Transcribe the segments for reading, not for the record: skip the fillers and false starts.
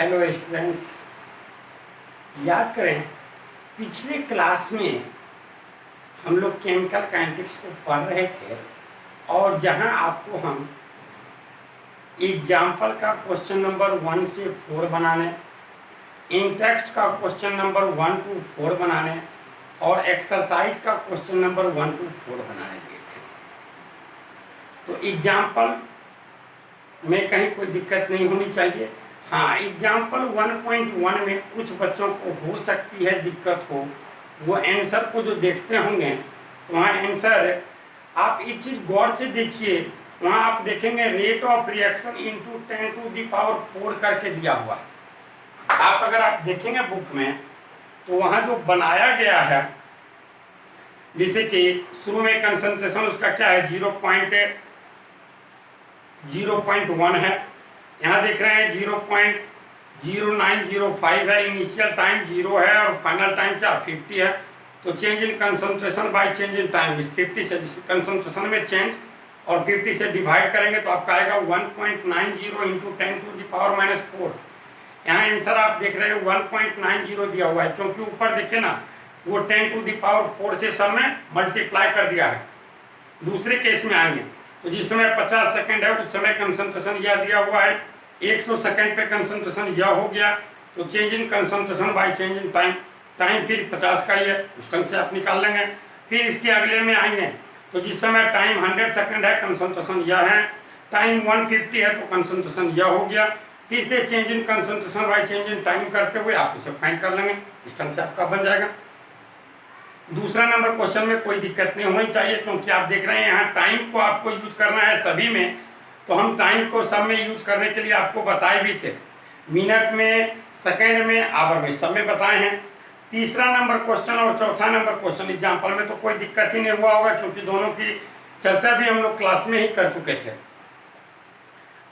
Hello students, याद करें पिछले क्लास में हम लोग केमिकल काइनेटिक्स को पढ़ रहे थे और जहां आपको हम एग्जाम्पल का क्वेश्चन नंबर 1 से 4 बनाने, इन टेक्स्ट का क्वेश्चन नंबर 1 to 4 बनाने और एक्सरसाइज का क्वेश्चन नंबर 1 to 4 बनाने दिए थे। तो एग्जाम्पल में कहीं कोई दिक्कत नहीं होनी चाहिए। हाँ, एग्जाम्पल 1.1 में कुछ बच्चों को हो सकती है दिक्कत हो, वो आंसर को जो देखते होंगे तो वहाँ आंसर आप एक चीज़ गौर से देखिए, वहाँ आप देखेंगे rate of reaction into 10 to the power 4 करके दिया हुआ है। आप अगर आप देखेंगे बुक में तो वहाँ जो बनाया गया है, जैसे कि शुरू में कंसंट्रेशन उसका क्या है 0.1 है, यहाँ देख रहे हैं 0.0905 है, इनिशियल टाइम 0 है और फाइनल टाइम क्या 50 है। तो change in concentration bye change in time, 50 से कंसंट्रेशन में चेंज और 50 से डिवाइड करेंगे तो आपका आएगा 1.90 इंटू 10 to the power -4। यहाँ आंसर आप देख रहे हैं 1.90 दिया हुआ है, क्योंकि ऊपर देखिए ना वो 10 to the power 4 से सब में मल्टीप्लाई कर दिया है। दूसरे केस में आएंगे तो जिस समय 50 सेकंड है उस समय कंसंट्रेशन यह दिया हुआ है, 100 सेकंड पे कंसंट्रेशन यह हो गया, तो change in concentration bye change in time, time फिर 50 का ही है, उस ढंग से आप निकाल लेंगे। फिर इसके अगले में आएंगे तो जिस समय टाइम 100 सेकंड है कंसंट्रेशन यह है, टाइम 150 है तो कंसंट्रेशन यह हो गया। फिर से change in concentration bye change in time करते हुए आप उसे फाइंड कर लेंगे, इस ढंग से आपका बन जाएगा। दूसरा नंबर क्वेश्चन में कोई दिक्कत नहीं होनी चाहिए, क्योंकि आप देख रहे हैं यहाँ टाइम को आपको यूज करना है सभी में, तो हम टाइम को सब में यूज करने के लिए आपको बताए भी थे, मिनट में, सेकंड में, आवर में, सब में बताए हैं। तीसरा नंबर क्वेश्चन और चौथा नंबर क्वेश्चन एग्जाम्पल में तो कोई दिक्कत ही नहीं हुआ होगा, क्योंकि दोनों की चर्चा भी हम लोग क्लास में ही कर चुके थे।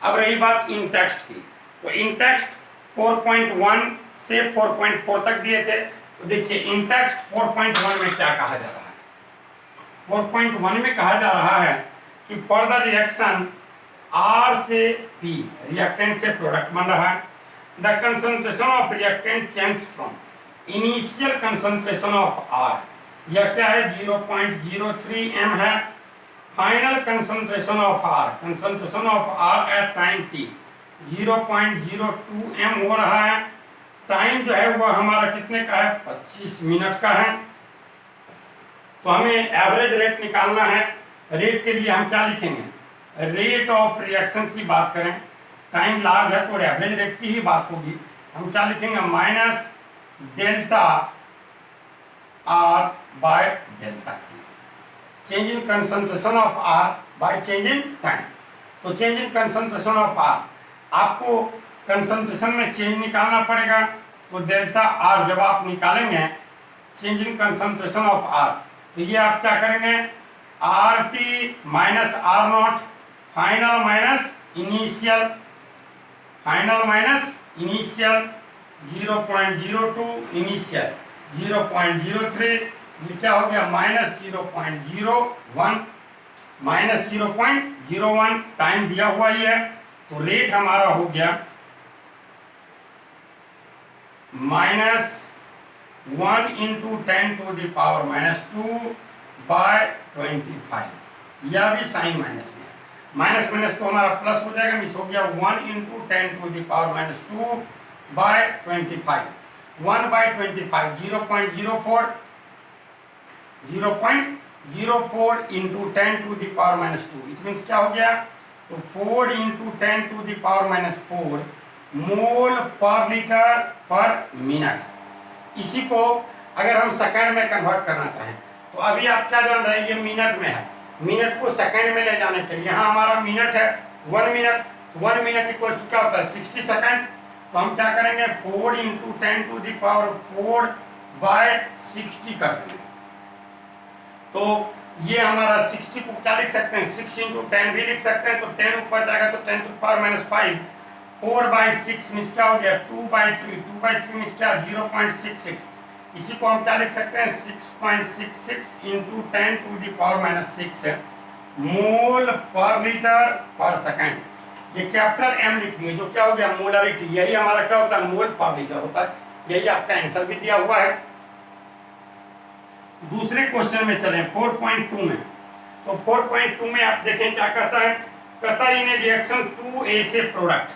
अब रही बात इन टेक्स्ट की, तो इन टेक्स्ट 4.1 से 4.4 तक दिए थे। तो देखिए इन टेक्स्ट 4.1 में क्या कहा जा रहा है, 4.1 में कहा जा रहा है कि फॉर द रिएक्शन R से P, रिएक्टेंट से प्रोडक्ट बन रहा है, the concentration of reactant change from initial concentration of R, यह क्या है 0.03 m है, final concentration of R, concentration of R at time t 0.02 m हो रहा है, टाइम जो है वह हमारा कितने का है 25 मिनट का है। तो हमें एवरेज रेट निकालना है, रेट के लिए हम क्या लिखेंगे, रेट ऑफ रिएक्शन की बात करें, टाइम लार्ज है तो एवरेज रेट की ही बात होगी, हम क्या लिखेंगे minus delta R by delta T, change in concentration of R by change in time. तो change in concentration of R, आपको कंसंट्रेशन में चेंज निकालना पड़ेगा, तो डेल्टा आर जब आप निकालेंगे change in concentration of R, तो ये आप क्या करेंगे R T minus R naught, final minus initial, final minus initial 0.02 initial 0.03, ये क्या हो गया माइनस 0.01, माइनस 0.01 टाइम दिया हुआ ही है, तो रेट हमारा हो गया minus 1 into 10 to the power -2 by 25, यह भी साइन माइनस में, माइनस माइनस तो हमारा प्लस हो जाएगा, मिस हो गया 1 into 10 to the power -2 by 25, 1 by 25 0.04, 0.04 into 10 to the power -2, it means क्या हो गया, तो 4 into 10 to the power -4 mole पर लीटर पर मिनट। इसी को अगर हम सेकंड में कन्वर्ट करना चाहें तो अभी आप क्या जान रहे हैं ये मिनट में है, मिनट को सेकंड में ले जाने के लिए यहाँ हमारा मिनट है 1 मिनट, 1 मिनट इक्वल टू क्या होता है 60 सेकंड, तो हम क्या करेंगे 4 into 10 to the power 4 by 60 कर देंगे। तो ये हमारा 60 को क्या लिख सकते हैं 6 इंटू 10 भी लिख सकते हैं, तो 10 ऊपर जाएगा तो 10 to the power -5, 4 by 6 means क्या हो गया 2 बाई 3, 2 बाई 3 मीन्स क्या 0.66, इसी को हम क्या लिख सकते हैं 6.66 इंटू 10 to the power -6 मोल पर लीटर पर सेकंड। ये कैपिटल एम लिख दिए, जो क्या हो गया मोलरिटी, यही हमारा क्या होता है मोल पर लीटर होता है। यही आपका आंसर भी दिया हुआ है। दूसरे क्वेश्चन में चलें 4.2 में। तो 4.2 में आप देखें क्या कहता है, कहता है इन रिएक्शन 2A से प्रोडक्ट,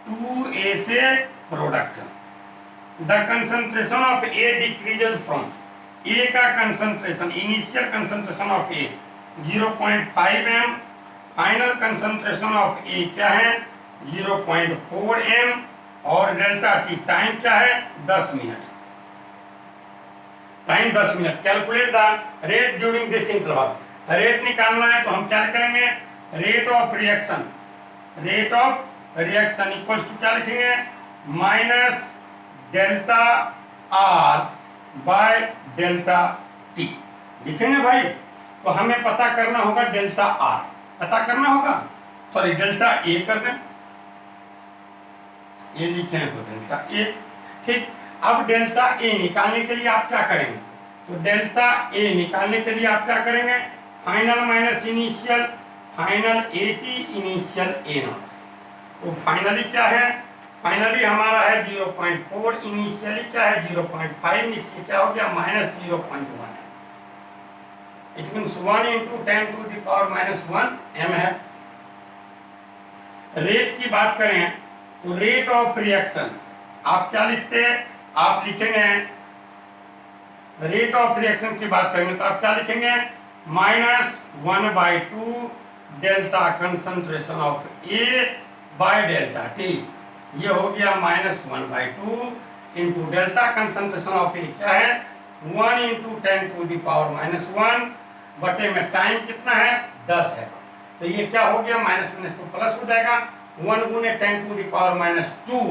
2A से product the concentration of A decreases from, A का concentration initial concentration of A 0.5 m, final concentration of A क्या है 0.4 m, और डेल्टा टी टाइम क्या है 10 minute, time 10 minute. Calculate the rate during this interval, rate निकालना है तो हम क्या करेंगे rate of reaction, rate of reaction equals to क्या लिखेंगे minus delta R by delta t लिखेंगे भाई। तो हमें पता करना होगा डेल्टा आर, पता करना होगा, सॉरी डेल्टा ए कर दें, ये लिखे हैं तो डेल्टा ए, ठीक। अब डेल्टा ए निकालने के लिए आप क्या करेंगे, तो डेल्टा ए निकालने के लिए आप क्या करेंगे final minus initial, final A T initial A not. तो फाइनली क्या है, फाइनली हमारा है 0.4, इनिशियली क्या है 0.5, इससे क्या हो गया माइनस 0.1 है। इट मीन्स 1 × 10⁻⁻1 m है। रेट की बात करें तो रेट ऑफ रिएक्शन आप क्या लिखते हैं, आप लिखेंगे रेट ऑफ रिएक्शन की बात करेंगे तो आप क्या लिखेंगे -1/2 delta concentration of A bye delta T, ये हो गया -1/2 इंटू डेल्टा कंसंट्रेशन ऑफ ए क्या है 1 × 10⁻⁻1 बटे में टाइम कितना है 10 है। तो ये क्या हो गया माइनस माइनस तो प्लस हो जाएगा, 1 × 10⁻2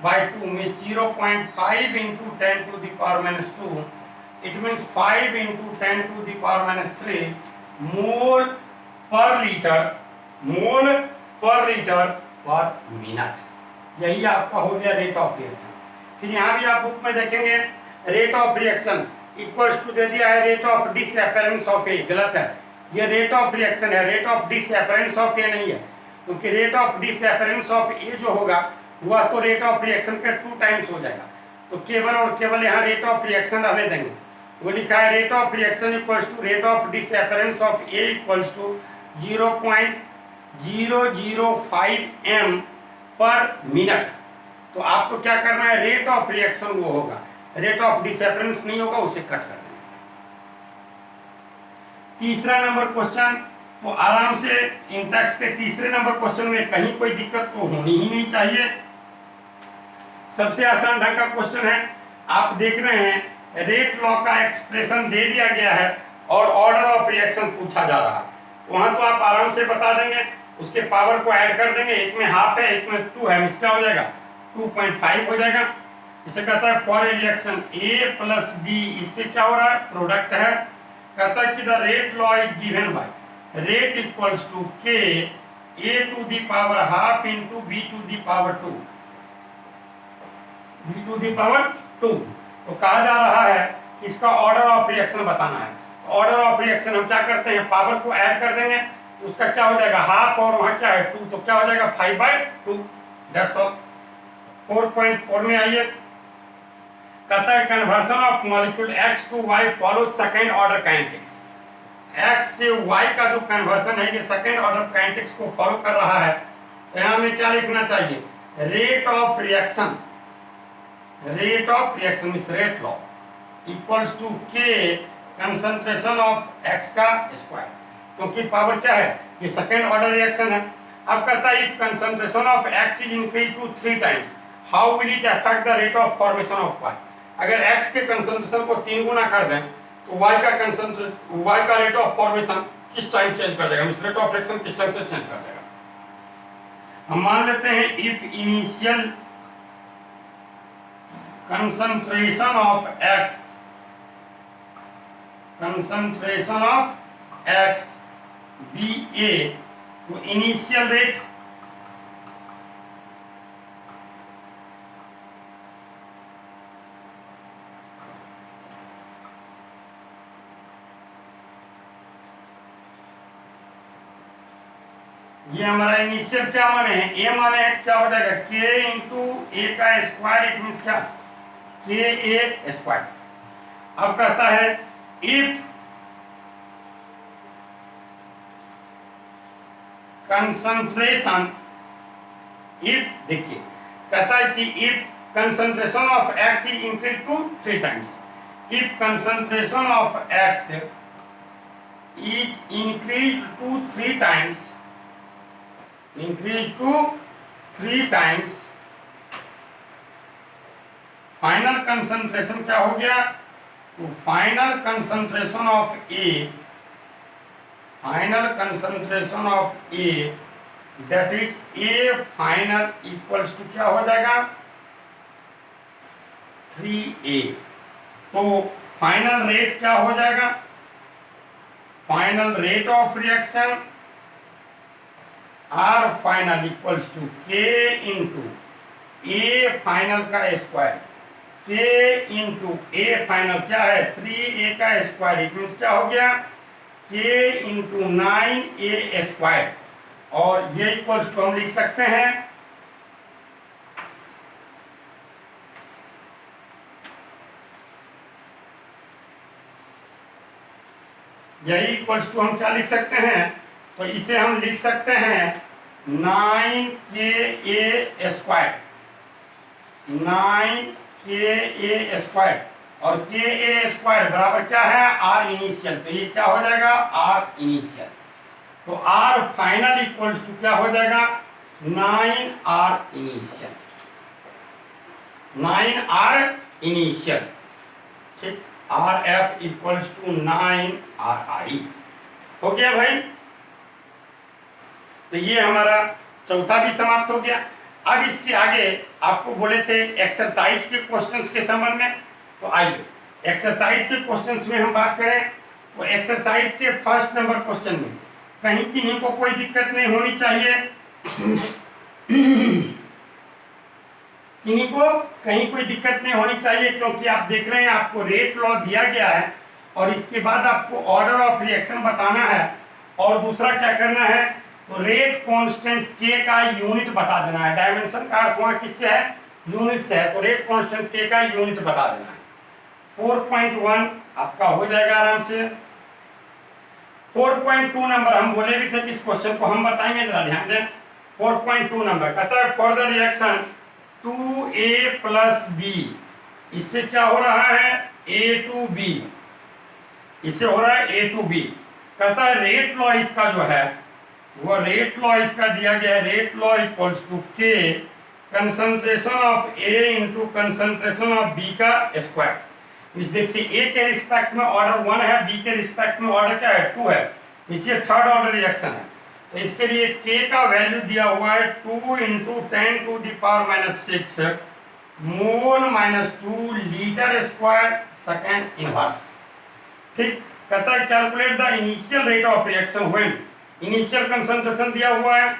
by 2 means 0.5 × 10⁻², it means 5 × 10⁻³ मोल पर लीटर, मोल पर लीटर पर मिनट। यही आपका हो गया रेट ऑफ रिएक्शन। फिर यहाँ भी आप बुक में देखेंगे rate of reaction equals to दे दिया है rate of disappearance of A, गलत है, ये रेट ऑफ रिएक्शन है, rate of disappearance of A नहीं है, क्योंकि rate of disappearance of A जो होगा वह तो रेट ऑफ रिएक्शन का 2 टाइम्स हो जाएगा। तो केवल और केवल यहाँ रेट ऑफ रिएक्शन रहने देंगे। वो लिखा है rate of reaction equals to rate of disappearance of A equals to 0.005 m पर मिनट। तो आपको क्या करना है रेट ऑफ रिएक्शन वो होगा, रेट ऑफ डिसअपेरेंस नहीं होगा, उसे कट कर देना। तीसरा नंबर क्वेश्चन, तो आराम से इंटेक्स पे तीसरे नंबर क्वेश्चन में कहीं कोई दिक्कत तो होनी ही नहीं चाहिए, सबसे आसान ढंग का क्वेश्चन है। आप देख रहे हैं रेट लॉ का एक्सप्रेशन दे दिया गया है और ऑर्डर ऑफ रिएक्शन पूछा जा रहा है, वहां तो आप आराम से बता देंगे, उसके पावर को ऐड कर देंगे, एक में हाफ है एक में 2 है, इसका हो जाएगा 2.5 हो जाएगा। इसे कहता है for reaction A plus B, इससे क्या हो रहा है प्रोडक्ट है। कहता है कि the rate law is given by rate equals to k a⁻½ into b⁻², b⁻²। तो कहा जा रहा है कि इसका ऑर्डर ऑफ रिएक्शन बताना है। ऑर्डर ऑफ रिएक्शन हम क्या करते हैं पावर को ऐड कर देंगे, तो उसका क्या हो जाएगा हाफ और वहां क्या है 2, तो क्या हो जाएगा 5/2, दैट्स ऑल। 4.4 में आइए, कहता है conversion of molecule x to y follow second order kinetics. x से y का जो कन्वर्शन है ये सेकेंड ऑर्डर काइनेटिक्स को फॉलो कर रहा है। तो यहाँ हमें क्या लिखना चाहिए rate of reaction, rate of reaction means rate law equals to k concentration of x का स्क्वायर, क्योंकि पावर क्या है ये सेकेंड ऑर्डर रिएक्शन है। अब कहता है if concentration of x is increase to 3 times how will it affect the rate of formation of y। अगर x के कंसंट्रेशन को 3 गुना कर दें तो y का कंसंट्रेशन, y का रेट ऑफ फॉर्मेशन किस टाइम चेंज कर देगा, मींस रेट ऑफ रिएक्शन किस टाइम से चेंज कर देगा। हम मान लेते हैं if initial concentration of x, concentration of x be a, तो इनिशियल रेट ये हमारा इनिशियल क्या माने हैं, ए माने है, क्या हो जाएगा के इंटू ए का स्क्वायर, इट मीन्स क्या के ए स्क्वायर। अब कहता है इफ कंसंट्रेशन, इफ देखिए कहता है कि if concentration of x is increase to 3 times, if concentration of x is increased to 3 times, increased to 3 times, final concentration क्या हो गया, तो final concentration of A, final concentration of A that is A final equals to क्या हो जाएगा 3a। तो final rate क्या हो जाएगा, final rate of reaction R final equals to k into A final का square, k into A final क्या है 3a का स्क्वायर, इट मीन्स क्या हो गया के इंटू 9a स्क्वायर, और ये इक्वल्स टू हम लिख सकते हैं यही इक्वल्स टू हम क्या लिख सकते हैं, तो इसे हम लिख सकते हैं 9ka स्क्वायर, 9ka स्क्वायर, और ka स्क्वायर बराबर क्या है आर इनिशियल, तो ये क्या हो जाएगा आर इनिशियल। तो आर फाइनल इक्वल्स टू क्या हो जाएगा 9r इनिशियल, 9r इनिशियल, ठीक, R F equals to 9RI हो गया भाई। तो ये हमारा चौथा भी समाप्त हो गया। अब इसके आगे आपको बोले थे एक्सरसाइज के क्वेश्चंस के संबंध में, तो आइए एक्सरसाइज के क्वेश्चंस में हम बात करें। तो एक्सरसाइज के फर्स्ट नंबर क्वेश्चन में कहीं किन्हीं को कोई दिक्कत नहीं होनी चाहिए, किन्हीं को कहीं कोई दिक्कत नहीं होनी चाहिए, क्योंकि आप देख रहे हैं आपको रेट लॉ दिया गया है और इसके बाद आपको ऑर्डर ऑफ रिएक्शन बताना है, और दूसरा क्या करना है तो रेट कांस्टेंट के का यूनिट बता देना है। डायमेंशन का अर्थ वहां किससे है यूनिट से है, तो रेट कांस्टेंट के का यूनिट बता देना है। 4.1 आपका हो जाएगा आराम से। 4.2 नंबर हम बोले भी थे कि इस क्वेश्चन को हम बताएंगे, जरा ध्यान दें। 4.2 नंबर कहता है for the reaction 2a plus B, इससे क्या हो रहा है a टू b, इससे हो रहा है a टू b। कहता है रेट लॉ इसका जो है वो रेट लॉ इसका दिया गया है, rate law equals to k concentration of a into concentration of b का स्क्वायर। इस देखिए a के रिस्पेक्ट में ऑर्डर 1 है, b के रिस्पेक्ट में ऑर्डर क्या है 2 है, इसलिए थर्ड ऑर्डर रिएक्शन है। तो इसके लिए k का वैल्यू दिया हुआ है 2 into 10 to the power -6 mole -2 litre square second inverse. ठीक, कहता है calculate the initial rate of reaction when, initial concentration दिया हुआ है,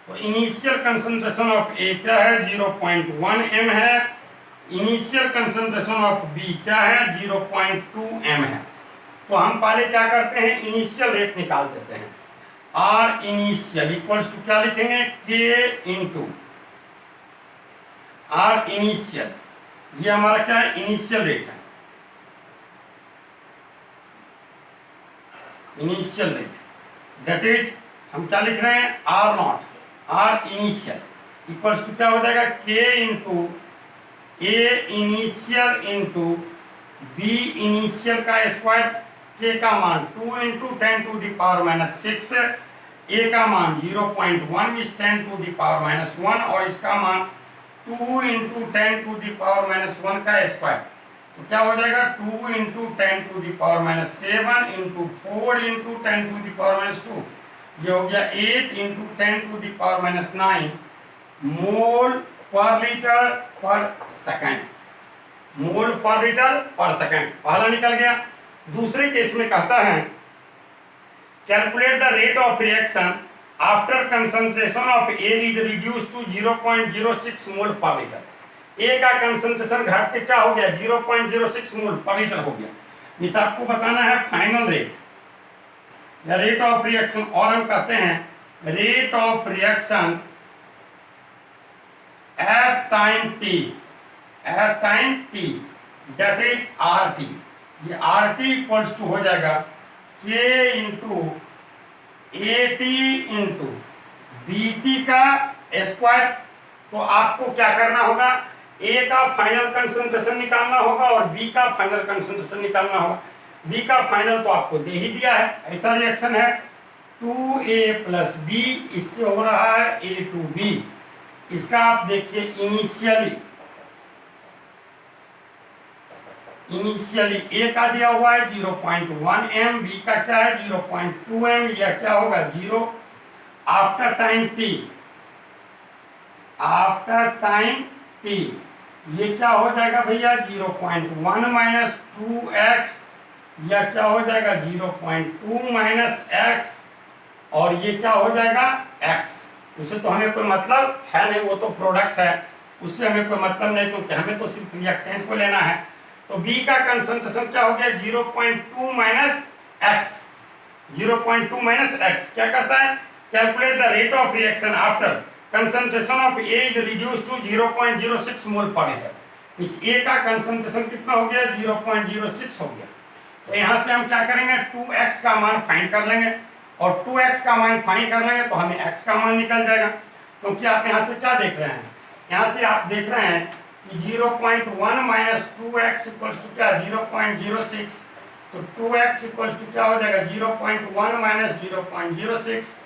तो इनिशियल कंसंट्रेशन ऑफ ए क्या है 0.1 m है, इनिशियल कंसंट्रेशन ऑफ बी क्या है 0.2 m है। तो हम पहले क्या करते हैं इनिशियल रेट निकाल देते हैं। आर इनिशियल इक्वल्स टू क्या लिखेंगे के इंटू आर इनिशियल, ये हमारा क्या है इनिशियल रेट है, इनिशियल रेट दैट इज हम क्या लिख रहे हैं R naught, R initial equals to क्या हो जाएगा k into A initial into B initial का स्क्वायर, के का मान 2 into 10 to the power -6, A का मान 0.1 इज 10 टू द पावर -1 और इसका मान 2 इंटू 10 टू द पावर -1 का स्क्वायर। तो क्या हो जाएगा 2 into 10 to the power -7 into 4 into 10 to the power -2, ये हो गया 8 into 10 to the power -9 mole पर लीटर पर सेकेंड, मोल पर लीटर पर सेकेंड पहला निकल गया। दूसरे केस में कहता है calculate the rate of reaction after concentration of A is reduce to 0.06 mole पर लीटर। ए का कंसंट्रेशन घट के क्या हो गया 0.06 मोल पर लीटर हो गया। इस आपको बताना है फाइनल रेट या रेट ऑफ रिएक्शन, और हम कहते हैं rate of reaction at time T that is R T. ये आर टी इक्वल्स टू हो जाएगा k into A T into B T का स्क्वायर। तो आपको क्या करना होगा, ए का फाइनल कंसंट्रेशन निकालना होगा और बी का फाइनल कंसंट्रेशन निकालना होगा। बी का फाइनल तो आपको दे ही दिया है, ऐसा रिएक्शन है 2a प्लस बी, इससे हो रहा है a टू बी। इसका आप देखिए इनिशियली a का दिया हुआ है 0.1 m, b का क्या है 0.2 m, यह क्या होगा 0। आफ्टर टाइम t ये क्या हो जाएगा भैया 0.1 माइनस 2x, या क्या हो जाएगा 0.2 माइनस x, और ये क्या हो जाएगा x। उससे तो हमें कोई मतलब है नहीं, वो तो प्रोडक्ट है, उससे हमें कोई मतलब नहीं, क्योंकि हमें तो सिर्फ रिएक्टेंट को लेना है। तो B का कंसंट्रेशन क्या हो गया 0.2 माइनस x, 0.2 माइनस x क्या करता है, calculate the rate of reaction after concentration of A is reduce to 0.06 mole पर लीटर। इस A का कंसंट्रेशन कितना हो गया 0.06 हो गया। तो यहाँ से हम क्या करेंगे 2x का मान फाइंड कर लेंगे, और 2x का मान फाइंड कर लेंगे तो हमें x का मान निकल जाएगा। क्योंकि आप यहाँ से क्या देख रहे हैं, यहाँ से आप देख रहे हैं कि 0.1 माइनस 2x इक्वल्स टू क्या 0.06, तो 2x इक्वल्स टू क्या हो जाएगा 0.1 माइनस 0.06,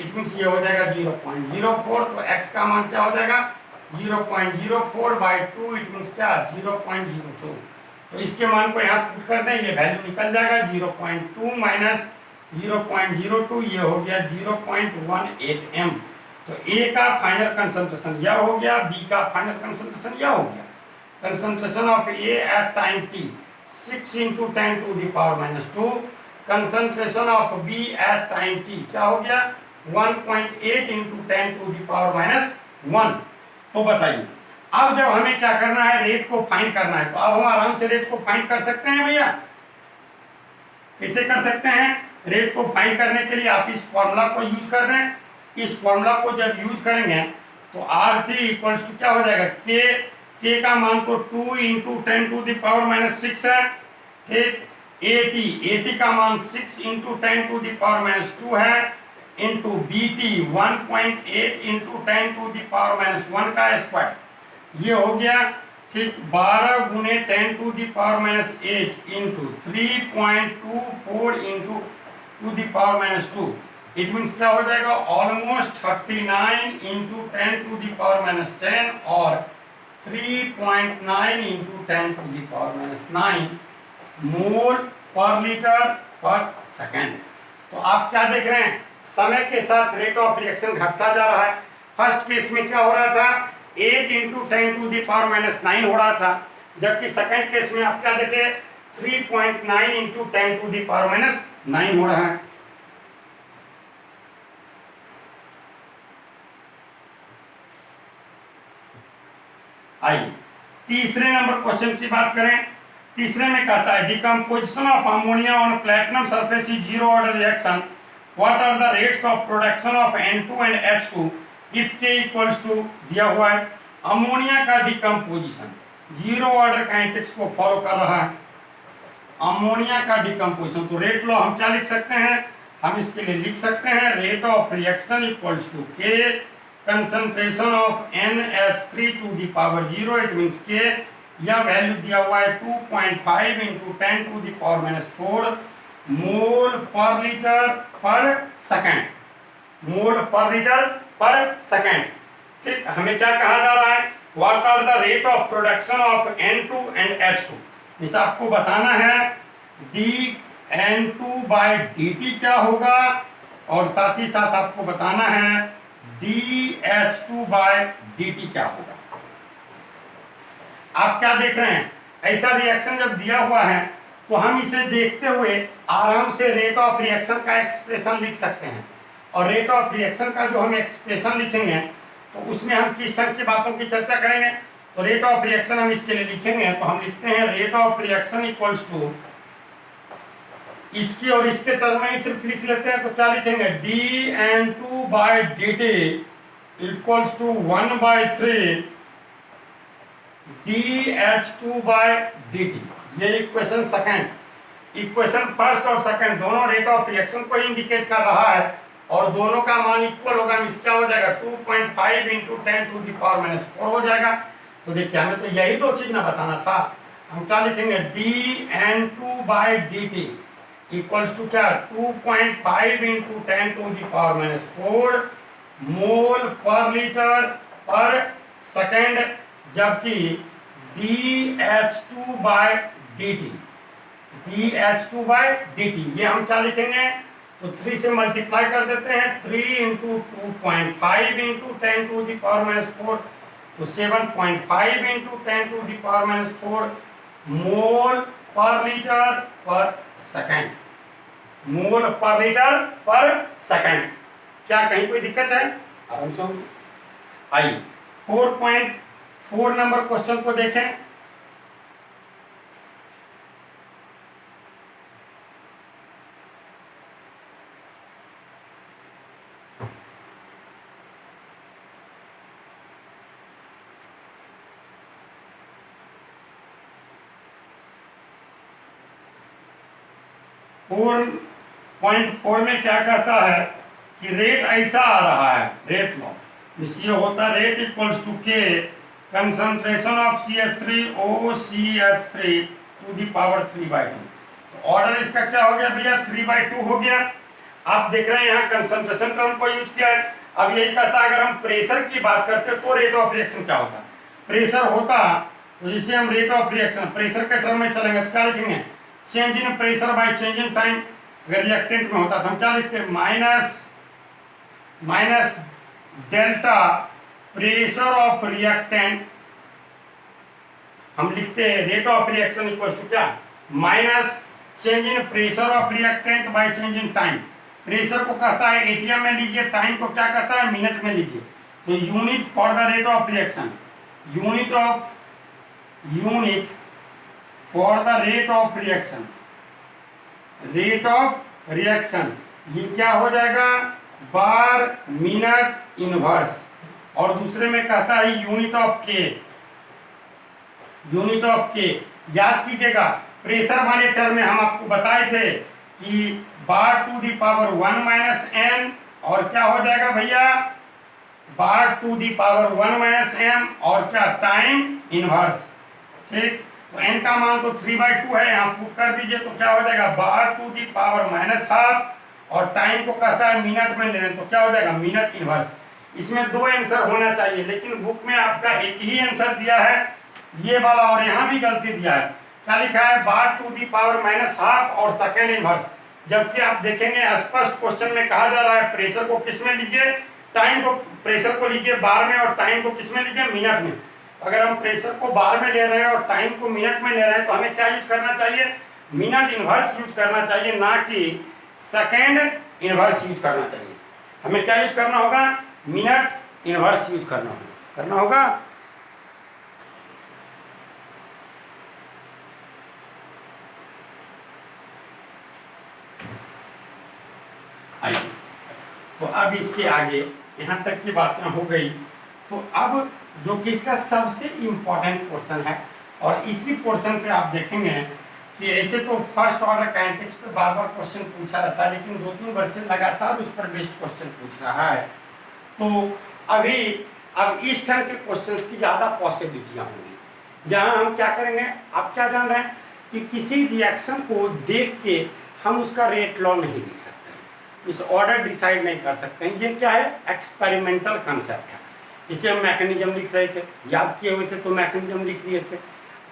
इट मीन्स ये हो जाएगा 0.04। तो x का मान क्या हो जाएगा 0.04 बाई 2, इट मीन्स क्या 0.02। तो इसके मान को यहाँ पुट कर दें, ये वैल्यू निकल जाएगा 0.2 माइनस 0.02, ये हो गया 0.18 m। तो A का फाइनल कंसंट्रेशन यह हो गया, B का फाइनल कंसंट्रेशन यह हो गया। Concentration of A at time t 6 into 10 to the power minus 2, concentration of B at time t क्या हो गया 1.8 into 10 to the power minus 1। तो बताइए अब जब हमें क्या करना है, रेट को फाइंड करना है, तो अब हम आराम से रेट को फाइंड कर सकते हैं भैया। कैसे कर सकते हैं, रेट को फाइंड करने के लिए आप इस फॉर्मूला को यूज कर दें। इस फॉर्मूला को जब यूज करेंगे तो आर टी इक्वल्स टू क्या हो जाएगा के का मान तो 2 into 10 to the power minus 6 है, ठीक। ए टी का मान 6 into 10 to the power minus 2 है, into B T 1.8 into 10 to the power minus 1 का स्क्वायर, ये हो गया ठीक 12 गुने 10 to the power minus 8 into 3.24 into to the power minus 2, it means क्या हो जाएगा almost 39 into 10 to the power minus 10 और 3.9 into 10 to the power minus 9 mole पर लीटर पर सेकेंड। तो आप क्या देख रहे हैं, समय के साथ रेट ऑफ रिएक्शन घटता जा रहा है। फर्स्ट केस में क्या हो रहा था 8 into 10 to the power minus 9 हो रहा था, जबकि सेकेंड केस में आप क्या देखे 3.9 into 10 to the power minus 9 हो रहा है। आइए तीसरे नंबर क्वेश्चन की बात करें। तीसरे में कहता है decomposition of ammonia on platinum surface is zero order reaction, what are the rates of production of N2 and H2 if K equals to दिया हुआ है। अमोनिया का डिकम्पोजिशन जीरो ऑर्डर काइनेटिक्स को फॉलो कर रहा है। अमोनिया का decomposition, तो रेट लो हम क्या लिख सकते हैं, हम इसके लिए लिख सकते हैं rate of reaction equals to K concentration of NH3 to the power 0, it means K यह वैल्यू दिया हुआ है 2.5 into 10 to the power minus 4 mole पर लीटर पर सेकेंड, मोल पर लीटर पर सेकेंड, ठीक। हमें क्या कहा जा रहा है, what are the rate of production of N2 and H2। इसे आपको बताना है dN2 बाई dt क्या होगा, और साथ ही साथ आपको बताना है dH2 बाई dt क्या होगा। आप क्या देख रहे हैं, ऐसा रिएक्शन जब दिया हुआ है तो हम इसे देखते हुए आराम से रेट ऑफ रिएक्शन का एक्सप्रेशन लिख सकते हैं। और रेट ऑफ रिएक्शन का जो हम एक्सप्रेशन लिखेंगे तो उसमें हम किस तरह की बातों की चर्चा करेंगे। तो रेट ऑफ रिएक्शन हम इसके लिए लिखेंगे, तो हम लिखते हैं rate of reaction equals to इसकी और इसके टर्म में ही सिर्फ लिख लेते हैं, तो क्या लिखेंगे, dN2/dt इक्वल्स टू 1/3 dH2/dt। ये इक्वेशन सेकंड। इक्वेशन फर्स्ट और सेकंड दोनों रेट ऑफ रिएक्शन को इंडिकेट कर रहा है और दोनों का मान इक्वल होगा। इस क्या हो जाएगा, 2.5 इंटू 10⁻⁴ हो जाएगा। तो देखिए हमें तो यही दो चीज ना बताना था। हम क्या लिखेंगे, dN2/dt इक्वल्स टू क्या, 2.5 इंटू 10⁻⁴ मोल पर लीटर पर सेकेंड, जबकि dH2/dt ये हम क्या लिखेंगे, तो 3 से मल्टीप्लाई कर देते हैं, 3 इंटू 2.5 इंटू 10⁻⁴, तो 7.5 इंटू 10⁻⁴ मोल पर लीटर पर सेकेंड, मोल पर लीटर पर सेकेंड। क्या कहीं कोई दिक्कत है, आराम से होगी। आइए 4.4 नंबर क्वेश्चन को देखें। फोर पॉइंट 4 में क्या कहता है कि रेट ऐसा आ रहा है, रेट लॉ ये होता है rate equals to k concentration of CH3OCH3 to the power 3/2। तो ऑर्डर इसका क्या हो गया भैया, 3/2 हो गया। आप देख रहे हैं यहाँ कंसंट्रेशन टर्म को यूज किया है। अब यही कहता है अगर हम प्रेशर की बात करते तो रेट ऑफ रिएक्शन क्या होता, प्रेशर होता तो जिसे हम रेट ऑफ रिएक्शन प्रेशर के टर्म में चलेंगे तो क्या लिखेंगे, change in pressure by change in time. अगर रिएक्टेंट में होता तो हम क्या लिखते हैं, minus delta pressure of reactant, हम लिखते हैं rate of reaction equal to क्या, minus change in pressure of reactant by change in time. Pressure को कहता है एटीएम में लीजिए, टाइम को क्या कहता है, मिनट में लीजिए। तो unit for the rate of reaction, unit for the rate of reaction, rate of reaction ये क्या हो जाएगा, बार मिनट इनवर्स। और दूसरे में कहता है यूनिट ऑफ के, यूनिट ऑफ के। याद कीजिएगा प्रेशर वाले टर्म में हम आपको बताए थे कि bar to the power 1 minus N, और क्या हो जाएगा भैया, bar to the power 1 minus M, और क्या, टाइम इनवर्स। ठीक, तो एन का मान तो 3/2 है, यहाँ पुट कर दीजिए तो क्या हो जाएगा, बार टू दी पावर -12, और टाइम को कहता है मिनट में लेने तो क्या हो जाएगा, मिनट इनवर्स। इसमें दो आंसर होना चाहिए, लेकिन बुक में आपका एक ही आंसर दिया है ये वाला, और यहाँ भी गलती दिया है। क्या लिखा है, बार टू दी पावर -12 और सेकेंड इनवर्स, जबकि आप देखेंगे स्पष्ट क्वेश्चन में कहा जा रहा है प्रेशर को किस में लीजिए, टाइम को, प्रेशर को लीजिए बार में और टाइम को किस में लीजिए, मिनट में। अगर हम प्रेशर को बार में ले रहे हैं और टाइम को मिनट में ले रहे हैं तो हमें क्या यूज करना चाहिए, मिनट इनवर्स यूज करना चाहिए, ना कि सेकेंड इनवर्स यूज करना चाहिए। हमें क्या यूज करना होगा, मिनट इनवर्स यूज करना होगा। आइए, तो अब इसके आगे यहाँ तक की बातें हो गई, तो अब जो कि इसका सबसे इम्पोर्टेंट पोर्शन है, और इसी पोर्शन पे आप देखेंगे कि ऐसे तो फर्स्ट ऑर्डर काइनेटिक्स पे बार बार क्वेश्चन पूछा रहता है, लेकिन 2-3 वर्ष से लगातार उस पर बेस्ड क्वेश्चन पूछ रहा है। तो अब इस तरह के क्वेश्चंस की ज़्यादा पॉसिबिलिटियाँ होंगी, जहाँ हम क्या करेंगे, आप क्या जान रहे हैं कि किसी रिएक्शन को देख के हम उसका रेट लॉ नहीं लिख सकते, इस ऑर्डर डिसाइड नहीं कर सकते हैं। ये क्या है, एक्सपेरिमेंटल कंसेप्ट है। जिसे हम मैकेनिज्म लिख रहे थे, याद किए हुए थे तो मैकेनिज्म लिख दिए थे।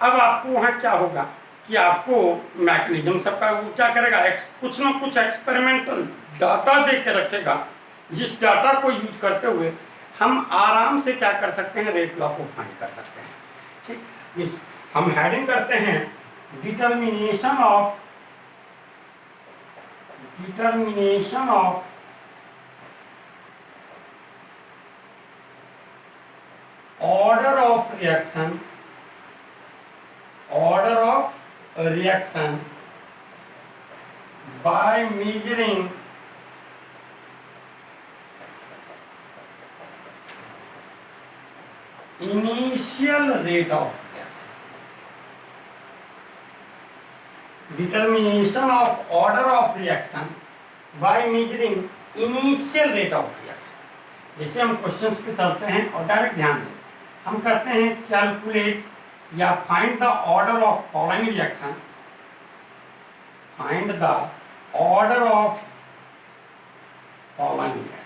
अब आपको वहाँ क्या होगा कि आपको मैकेनिज्म सबका वो क्या करेगा, कुछ ना कुछ एक्सपेरिमेंटल डाटा दे के रखेगा, जिस डाटा को यूज करते हुए हम आराम से क्या कर सकते हैं, रेट लॉ को फाइंड कर सकते हैं। ठीक, इस हम हेडिंग करते हैं determination of order of reaction by measuring initial rate of reaction. Determination of order of reaction by measuring initial rate of reaction. जैसे हम क्वेश्चंस पे चलते हैं और डायरेक्ट ध्यान दें, हम करते हैं कैलकुलेट या find the order of following reaction, find the order of following reaction.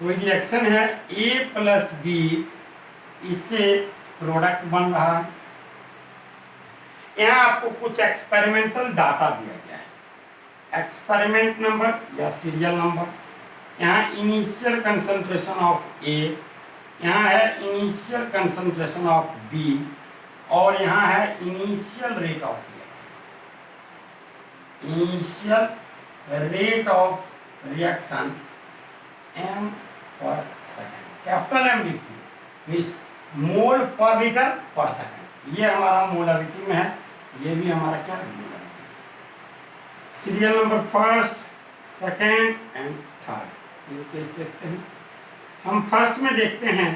कोई रिएक्शन है A प्लस बी, इससे प्रोडक्ट बन रहा है। यहाँ आपको कुछ एक्सपेरिमेंटल डाटा दिया गया है, एक्सपेरिमेंट नंबर या सीरियल नंबर। यहाँ इनिशियल कंसंट्रेशन ऑफ ए, यहाँ है इनिशियल कंसंट्रेशन ऑफ बी, और यहाँ है initial rate of reaction. Initial rate of reaction M per second, capital M लिखिए, इस मोल पर लीटर पर सेकेंड। ये हमारा मोलरिटी में है, ये भी हमारा क्या है, serial number first, second and third. ये केस देखते हैं। हम फर्स्ट में देखते हैं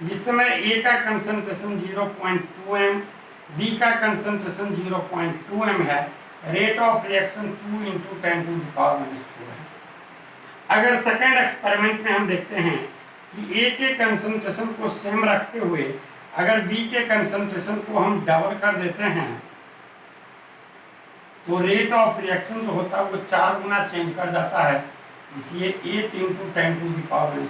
जिस समय ए का कंसंट्रेशन 0.2 m, बी का कंसंट्रेशन 0.2 m है, रेट ऑफ रिएक्शन 2 × 10⁻⁴ है। अगर सेकेंड एक्सपेरिमेंट में हम देखते हैं कि ए के कंसंट्रेशन को सेम रखते हुए अगर बी के कंसंट्रेशन को हम डबल कर देते हैं तो रेट ऑफ रिएक्शन जो होता है वो 4 गुना चेंज कर जाता है, इसलिए 8 × 10⁻⁴।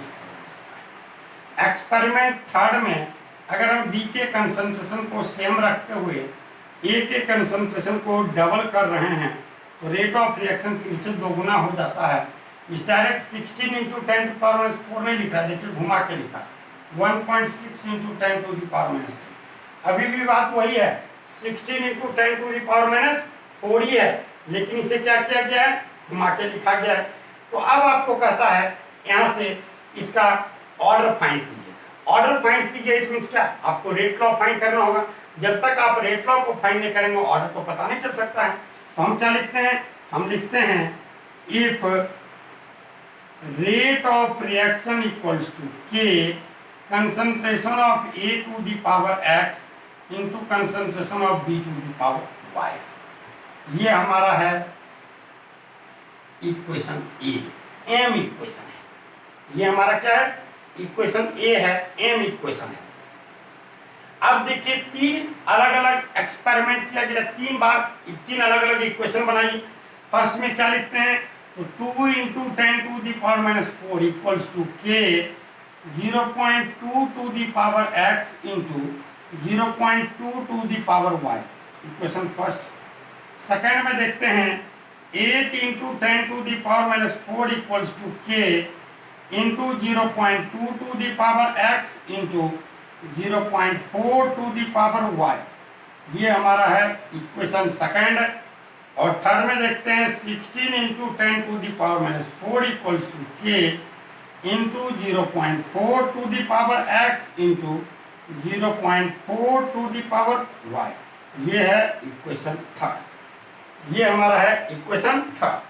एक्सपेरिमेंट थर्ड में अगर हम बी के कंसंट्रेशन को सेम रखते हुए ए के कंसंट्रेशन को डबल कर रहे हैं तो रेट ऑफ रिएक्शन फिर से 2 गुना हो जाता है। इस डायरेक्ट 16 × 10⁻⁴ नहीं लिखा, देखिए घुमा के लिखा 1.6 × 10⁻⁻3। अभी भी बात वही है, 16 × 10⁻⁴ ही है, लेकिन इसे क्या किया गया है, घुमा के लिखा गया है। तो अब आपको कहता है यहाँ से इसका ऑर्डर फाइंड कीजिए। ऑर्डर फाइंड कीजिए इट मीन्स क्या, आपको रेट लॉ फाइंड करना होगा। जब तक आप रेट लॉ को फाइंड नहीं करेंगे ऑर्डर तो पता नहीं चल सकता है। तो हम क्या लिखते हैं, हम लिखते हैं if rate of reaction equals to k concentration of A to the power x into concentration of B to the power y. ये हमारा है इक्वेशन ए, एम इक्वेशन है। ये हमारा क्या है, इक्वेशन ए है, एम इक्वेशन है। अब देखिए 3 अलग अलग एक्सपेरिमेंट किया गया, 3 बार 3 अलग अलग इक्वेशन बनाई। फर्स्ट में क्या लिखते हैं, तो 2 × 10⁻⁴ equals to k 0.2 to the power x into 0.2 to the power y, equation first. Second में देखते हैं 8 × 10⁻⁴ equals to k into 0.2 to the power x into 0.4 to the power y. ये हमारा है इक्वेशन सेकेंड। और थर्ड में देखते हैं 16 × 10⁻⁴ equals to k into 0.4 to the power x into 0.4 to the power y. ये है इक्वेशन थर्ड। ये हमारा है इक्वेशन थर्ड।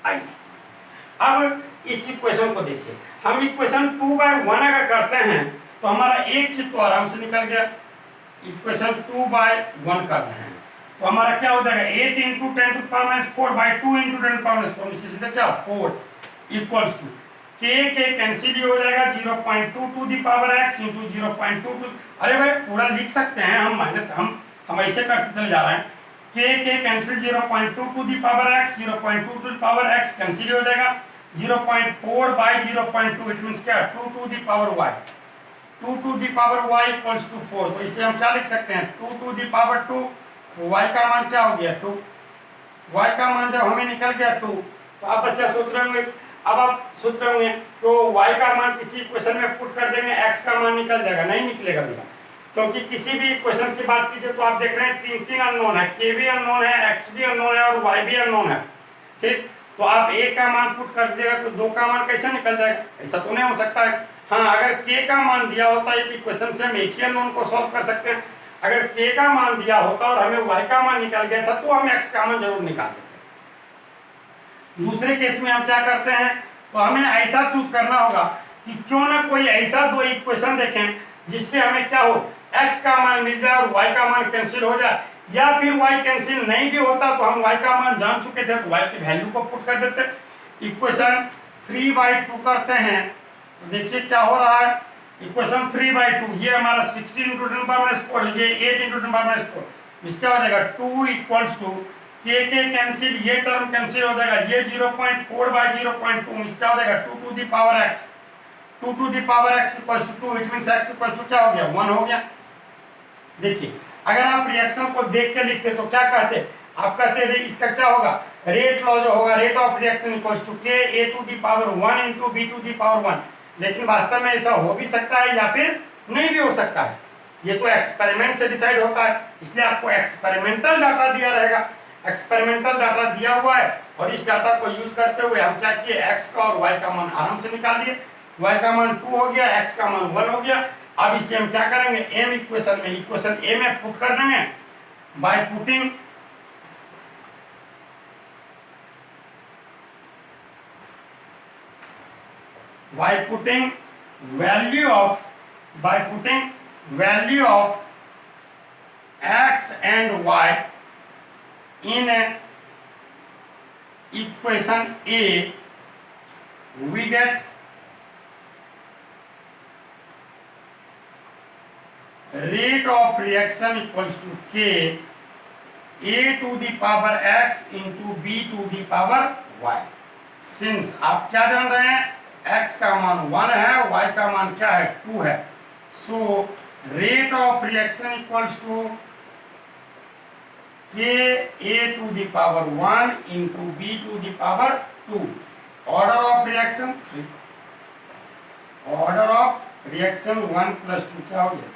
आइए अब इस इक्वेशन को देखिए, हम इक्वेशन 2/1 अगर करते हैं तो हमारा एक चीज तो आराम से निकल गया। इक्वेशन 2/1 कर रहे हैं तो हमारा क्या हो जाएगा, 8 × 10⁻⁴/2 × 10⁻⁴, इससे सीधे क्या 4 इक्वल्स टू के कैंसिल हो जाएगा 0.2 to the power x into 0.2 to. अरे भाई पूरा लिख सकते हैं हम, माइनस हम ऐसे करते चले जा रहे हैं। K cancel 0.2 to the power x, 0.2 to the power x cancel हो जाएगा 0.4/0.2, इट मींस क्या 2 to the power y, 2 to the power y equals to 4। तो इसे हम क्या लिख सकते हैं 2 टू द पावर 2, तो y का मान क्या हो गया 2। y का मान जब हमें निकल गया 2 तो आप बच्चा सोच रहे होंगे, अब आप सोच रहे होंगे तो y का मान किसी इक्वेशन में पुट कर देंगे x का मान निकल जाएगा, नहीं निकलेगा भैया, क्योंकि किसी भी इक्वेशन की बात कीजिए तो आप देख रहे हैं 3 अननोन है, k भी अननोन है, x भी अननोन है और y भी अननोन है। ठीक, तो आप a का मान पुट कर दीजिएगा तो 2 का मान कैसे निकल जाएगा, ऐसा तो नहीं हो सकता है। हाँ, अगर k का मान दिया होता है कि क्वेश्चन से हम एक ही अननोन को सॉल्व कर सकते हैं। अगर k का मान दिया होता और हमें y का मान निकाल गया था तो हम x का मान जरूर निकाल देते। दूसरे केस में हम क्या करते हैं, तो हमें ऐसा चूज करना होगा कि क्यों ना कोई ऐसा दो इक्वेशन देखें जिससे हमें क्या हो, x का मान मिल जाए और y का मान कैंसिल हो जाए, या फिर y कैंसिल नहीं भी होता तो हम y का मान जान चुके थे तो y की वैल्यू को पुट कर देते। इक्वेशन 3/2 करते हैं तो देखिए क्या हो रहा है, इक्वेशन 3/2 ये हमारा 16 × 10⁻⁴, ये 8 × 10⁻⁴, इसका हो जाएगा 2 = k कैंसिल, ये टर्म कैंसिल हो जाएगा, ये 0.4/0.2, इसका हो जाएगा 2 to the power x, 2 to the power x = 2, it means x = क्या हो गया, 1 हो गया। देखिए अगर आप रिएक्शन को देख के लिखते तो क्या कहते, आप कहते हैं इसका क्या होगा, रेट लॉ जो होगा, rate of reaction = k a to the power 1 × b to the power 1, लेकिन वास्तव में ऐसा हो भी सकता है या फिर नहीं भी हो सकता है, ये तो एक्सपेरिमेंट से डिसाइड होता है, इसलिए आपको एक्सपेरिमेंटल डाटा दिया रहेगा। एक्सपेरिमेंटल डाटा दिया हुआ है और इस डाटा को यूज करते हुए हम क्या किए, x का और y का मान आराम से निकाल दिए, y का मान 2 हो गया, x का मान 1 हो गया। अब इसे हम क्या करेंगे, m इक्वेशन में, इक्वेशन a में पुट कर देंगे by putting value of x and y in equation A, we get rate of reaction = k a to the power x into b to the power y। Since आप क्या जान रहे हैं, x का मान 1 है, y का मान क्या है, 2 है, so rate of reaction = k a to the power 1 into b to the power 2, order of reaction 3, order of reaction 1 + 2 क्या हो गया,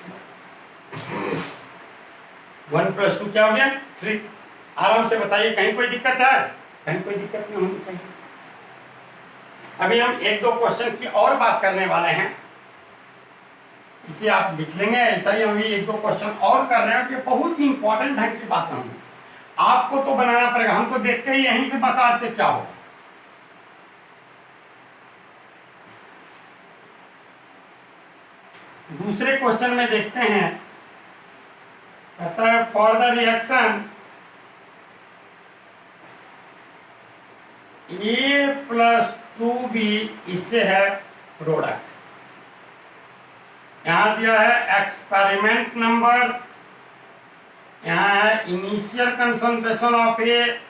1 + 2 क्या हो गया, 3। आराम से बताइए, कहीं कोई दिक्कत है, कहीं कोई दिक्कत नहीं होनी चाहिए। अभी हम एक दो क्वेश्चन की और बात करने वाले हैं, इसे आप लिख लेंगे, ऐसा ही हम एक दो क्वेश्चन और कर रहे हैं, ये बहुत ही इंपॉर्टेंट ढंग की बात है, आपको तो बनाना पड़ेगा, हम तो देख के ही यहीं से बताते क्या हो। दूसरे क्वेश्चन में देखते हैं, कहता है for the reaction a + 2b, इससे है प्रोडक्ट, यहां दिया है एक्सपेरिमेंट नंबर, यहाँ है इनिशियल कंसंट्रेशन ऑफ ए,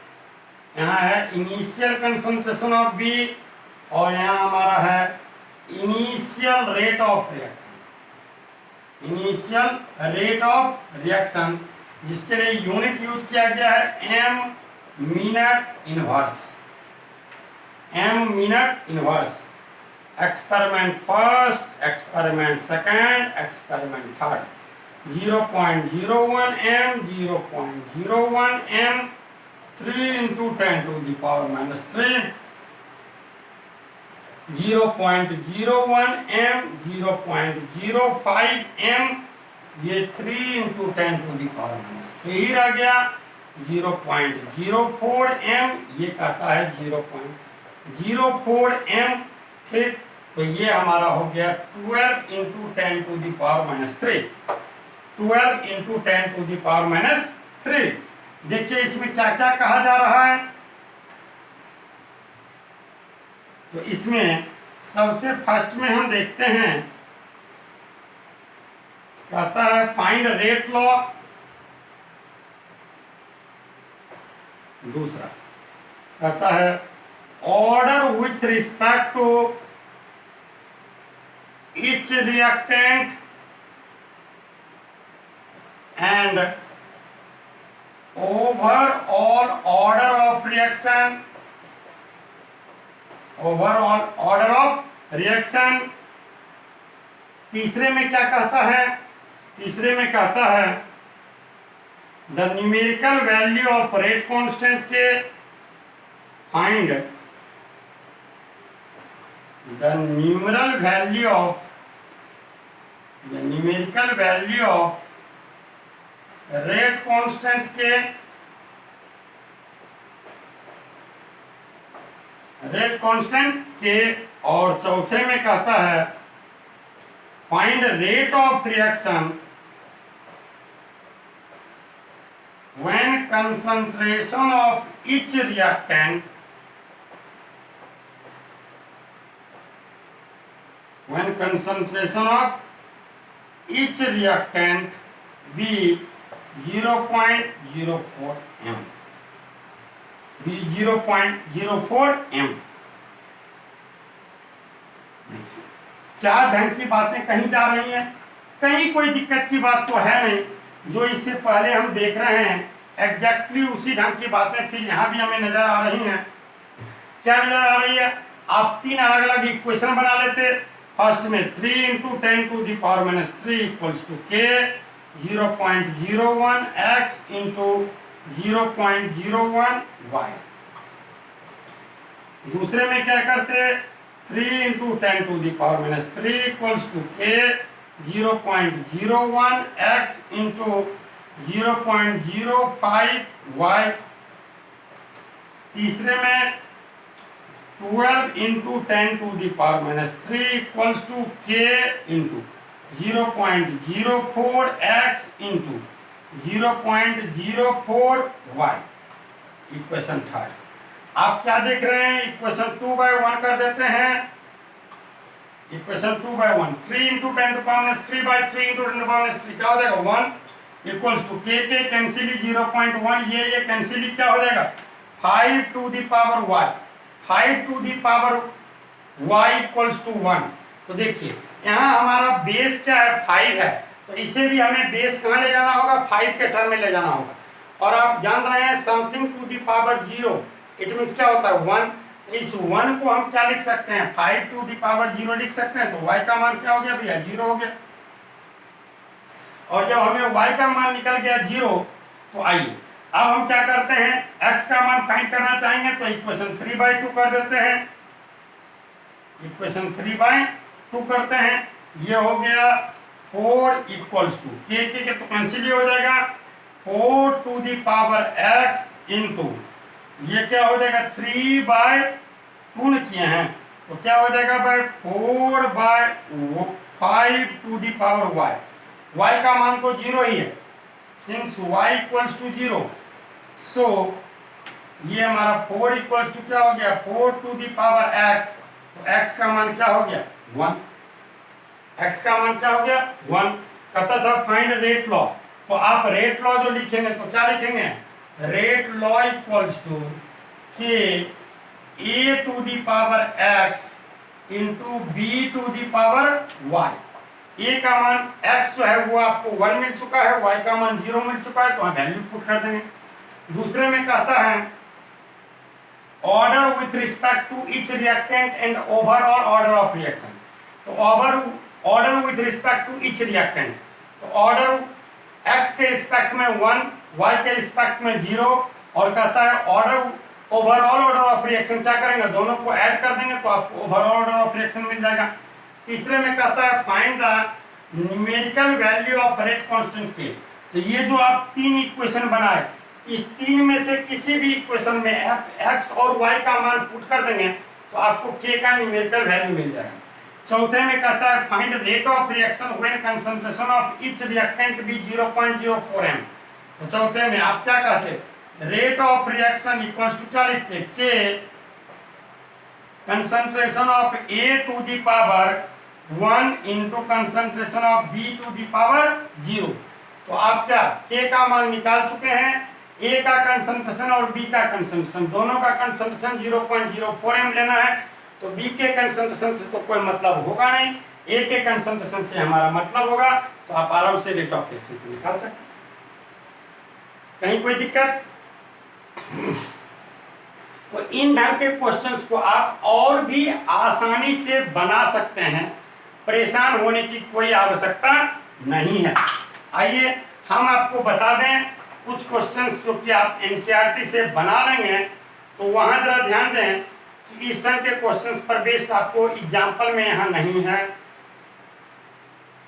यहाँ है इनिशियल कंसंट्रेशन ऑफ बी, और यहाँ हमारा है initial rate of reaction, initial rate of reaction, जिसके लिए यूनिट यूज किया गया है m minute inverse, m minute inverse. Experiment first, experiment second, experiment third, 0.01 m, 0.01 m, 3 × 10⁻³ 0.01 m, 0.05 m, ये 3 × 10⁻³ ही रह गया, 0.04 m, ये कहता है 0.04 m, ठीक, तो ये हमारा हो गया 12 × 10⁻³ 12 × 10⁻³। देखिए इसमें क्या क्या कहा जा रहा है, तो इसमें सबसे फर्स्ट में हम देखते हैं, कहता है फाइंड रेट लॉ, दूसरा कहता है order with respect to each reactant and overall order of reaction, overall order of reaction। तीसरे में क्या कहता है, तीसरे में कहता है the numerical value of rate constant k find the numerical value of numerical value of rate constant k और चौथे में कहता है find rate of reaction when concentration of each reactant be 0.04 m be 0.04 m। देखिए चार ढंग की बातें कहीं जा रही हैं, कहीं कोई दिक्कत की बात तो है नहीं। जो इससे पहले हम देख रहे हैं एग्जैक्टली उसी ढंग की बातें फिर यहाँ भी हमें नजर आ रही हैं। क्या नजर आ रही है? आप तीन अलग अलग इक्वेशन बना लेते। फर्स्ट में 3 × 10⁻³ equals to k 0.01 x × 0.01 y। दूसरे में क्या करते? 3 × 10⁻³ equals to k 0.01 x × 0.05 y। तीसरे में 12 × 10⁻³ equals to k × 0.04 x × 0.04 y। Equation third. आप क्या देख रहे हैं? इक्वेशन 2/1 कर देते हैं। इक्वेशन 2/1 3 × 10⁻³ 3 क्या हो जाएगा? 1 इक्वल्स टू k कैंसिल 0.1 ये कैंसिल क्या हो जाएगा? 5 to the power y 5 to the power y equals to 1। तो देखिए यहाँ हमारा बेस क्या है? 5 है, तो इसे भी हमें बेस कहाँ ले जाना होगा? 5 के टर्म में ले जाना होगा। और आप जान रहे हैं something to the power 0 it means क्या होता है? 1। तो इस 1 को हम क्या लिख सकते हैं? 5 to the power 0 लिख सकते हैं। तो y का मान क्या हो गया भैया? 0 हो गया। और जब हमें y का मान निकल गया 0 तो आइए अब हम क्या करते हैं? x का मान फाइंड करना चाहेंगे तो इक्वेशन 3/2 कर देते हैं। इक्वेशन 3/2 करते हैं। ये हो गया 4 इक्वल्स टू के तो कैंसिल हो जाएगा 4 to the power x into ये क्या हो जाएगा? 3/2 किए हैं तो क्या हो जाएगा भाई? 4/5 to the power y। y का मान तो 0 ही है सिंस y इक्वल्स टू 0। सो ये हमारा 4 इक्वल्स टू क्या हो गया? 4 to the power x। तो x का मान क्या हो गया? 1। x का मान क्या हो गया? 1। कहता था फाइंड रेट लॉ। तो आप रेट लॉ जो लिखेंगे तो क्या लिखेंगे? Rate law equals to k a to the power x into b to the power y। a का मान x जो है वो आपको 1 मिल चुका है, y का मान 0 मिल चुका है, तो हम वैल्यू पुट कर देंगे। दूसरे में कहता है order with respect to each reactant and overall order of reaction. तो order with respect to each reactant, तो ऑर्डर x के रिस्पेक्ट में 1, y के रिस्पेक्ट में 0, और कहता है order overall order of reaction क्या करेंगे? दोनों को ऐड कर देंगे तो आपको ओवरऑल ऑर्डर ऑफ रिएक्शन मिल जाएगा। तीसरे में कहता है find the numerical value of rate constant के। तो ये जो आप तीन इक्वेशन बनाए इस तीन में से किसी भी इक्वेशन में x और y का मान पुट कर देंगे तो आपको k का न्यूमेरिकल वैल्यू मिल जाएगा। चौथे में कहता है find rate of reaction when concentration of each reactant be 0.04 m। तो चौथे में आप क्या कहते? Rate of reaction equals to क्या लिखते? k concentration of a to the power 1 into concentration of b to the power 0। तो आप क्या k का मान निकाल चुके हैं। a का कंसंट्रेशन और b का कंसंट्रेशन दोनों का कंसंट्रेशन 0.04 m लेना है। तो b के कंसंट्रेशन से तो कोई मतलब होगा नहीं, a के कंसंट्रेशन से हमारा मतलब होगा। तो आप आराम से रेट ऑफ रिएक्शन को निकाल सकते। कहीं कोई दिक्कत? तो इन ढंग के क्वेश्चंस को आप और भी आसानी से बना सकते हैं, परेशान होने की कोई आवश्यकता नहीं है। आइए हम आपको बता दें कुछ क्वेश्चंस जो कि आप एनसीईआरटी से बना लेंगे। तो वहां जरा ध्यान दें कि इस तरह के क्वेश्चंस पर बेस्ड आपको एग्जाम्पल में यहाँ नहीं है।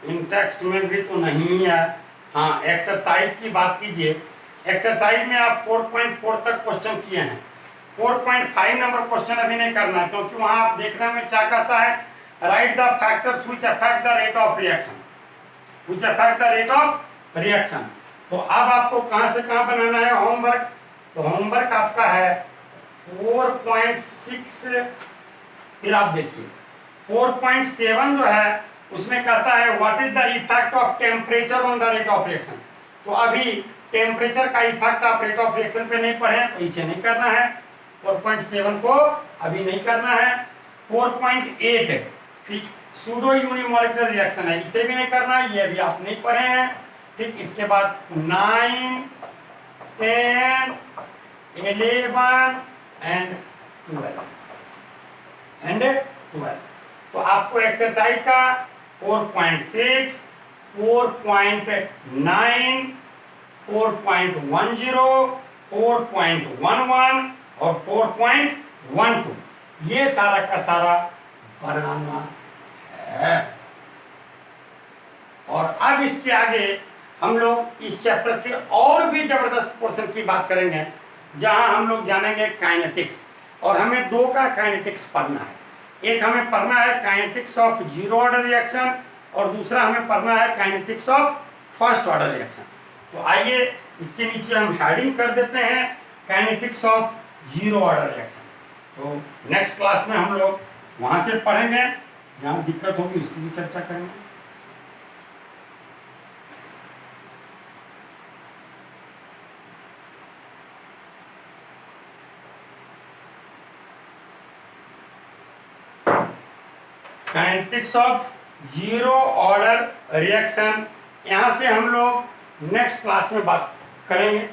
इन टेक्स्ट में भी तो नहीं है। हाँ, एक्सरसाइज की बात कीजिए। एक्सरसाइज में आप 4.4 तक क्वेश्चन किए हैं। 4.5 नंबर क्वेश्चन अभी नहीं करना है, क्योंकि वहां आप देखने में क्या कहता है, right the factors which affect the rate of reaction, which affect the rate of reaction. तो अब आपको कहां से कहां बनाना है होमवर्क। तो होमवर्क आपका है 4.6, फिर आप देखिए 4.7 जो है उसमें कहता है what is the effect of temperature on the rate of reaction. तो अभी टेम्परेचर का इफेक्ट आप रेट ऑफ रिएक्शन पे नहीं पढ़े तो इसे नहीं करना है। 4.7 को अभी नहीं करना है। 4.8 फिर सूडो यूनिमोलिकुलर रिएक्शन है, इसे भी नहीं करना है, ये भी आप नहीं पढ़े हैं। ठीक, इसके बाद 9, 10, 11 एंड 12। तो आपको एक्सरसाइज का 4.6, 4.9, 4.10, 4.11 और 4.12 ये सारा का सारा बनाना है। और अब इसके आगे हम लोग इस चैप्टर के और भी जबरदस्त पोर्शन की बात करेंगे, जहां हम लोग जानेंगे काइनेटिक्स। और हमें दो का काइनेटिक्स पढ़ना है। एक हमें पढ़ना है kinetics of zero order reaction और दूसरा हमें पढ़ना है kinetics of first order reaction. तो आइए इसके नीचे हम हेडिंग कर देते हैं kinetics of zero order reaction. तो नेक्स्ट क्लास में हम लोग वहां से पढ़ेंगे, जहाँ दिक्कत होगी उसकी भी चर्चा करेंगे। Kinetics of zero order reaction, यहाँ से हम लोग नेक्स्ट क्लास में बात करेंगे।